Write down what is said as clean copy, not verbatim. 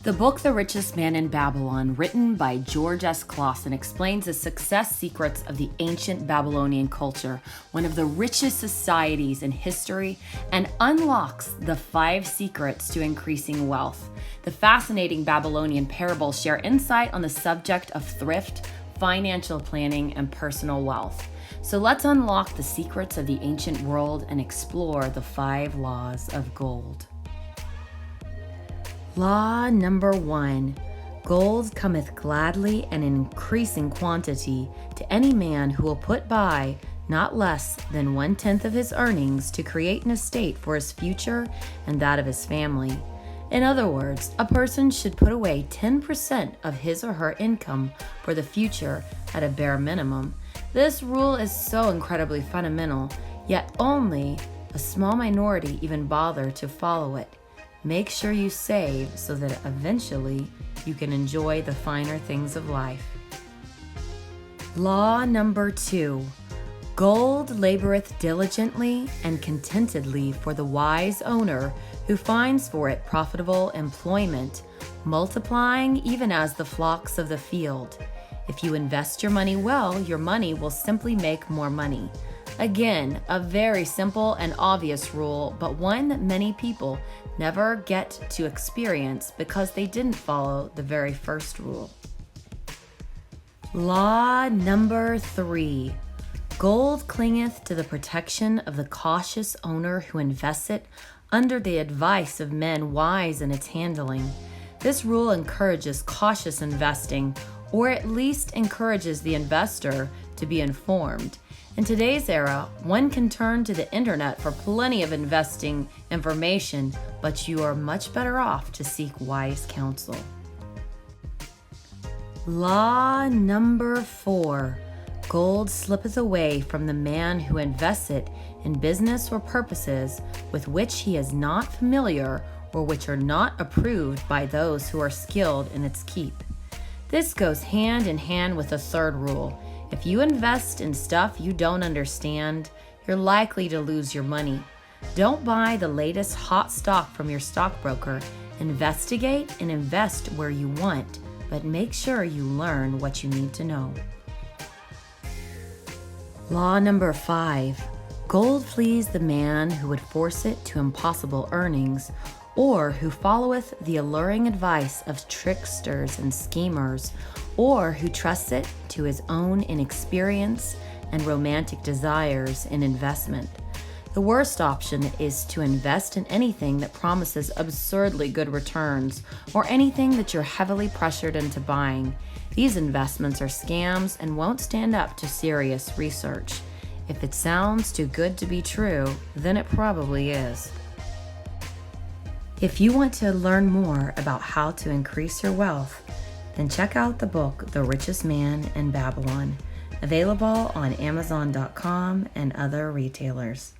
The book The Richest Man in Babylon, written by George S. Clason, explains the success secrets of the ancient Babylonian culture, one of the richest societies in history, and unlocks the 5 secrets to increasing wealth. The fascinating Babylonian parables share insight on the subject of thrift, financial planning, and personal wealth. So let's unlock the secrets of the ancient world and explore the 5 laws of gold. Law number 1. Gold cometh gladly and in increasing quantity to any man who will put by not less than 1/10 of his earnings to create an estate for his future and that of his family. In other words, a person should put away 10% of his or her income for the future at a bare minimum. This rule is so incredibly fundamental, yet only a small minority even bother to follow it. Make sure you save so that eventually you can enjoy the finer things of life. Law number 2. Gold laboreth diligently and contentedly for the wise owner who finds for it profitable employment, multiplying even as the flocks of the field. If you invest your money well, your money will simply make more money. Again, a very simple and obvious rule, but one that many people never get to experience because they didn't follow the very first rule. Law number 3. Gold clingeth to the protection of the cautious owner who invests it under the advice of men wise in its handling. This rule encourages cautious investing, or at least encourages the investor to be informed. In today's era, one can turn to the internet for plenty of investing information, but you are much better off to seek wise counsel. Law number 4. Gold slippeth away from the man who invests it in business or purposes with which he is not familiar or which are not approved by those who are skilled in its keep. This goes hand in hand with the 3rd rule. If you invest in stuff you don't understand, you're likely to lose your money. Don't buy the latest hot stock from your stockbroker. Investigate and invest where you want, but make sure you learn what you need to know. Law number 5. Gold flees the man who would force it to impossible earnings, or who followeth the alluring advice of tricksters and schemers, or who trusts it to his own inexperience and romantic desires in investment. The worst option is to invest in anything that promises absurdly good returns, or anything that you're heavily pressured into buying. These investments are scams and won't stand up to serious research. If it sounds too good to be true, then it probably is. If you want to learn more about how to increase your wealth, then check out the book The Richest Man in Babylon, available on Amazon.com and other retailers.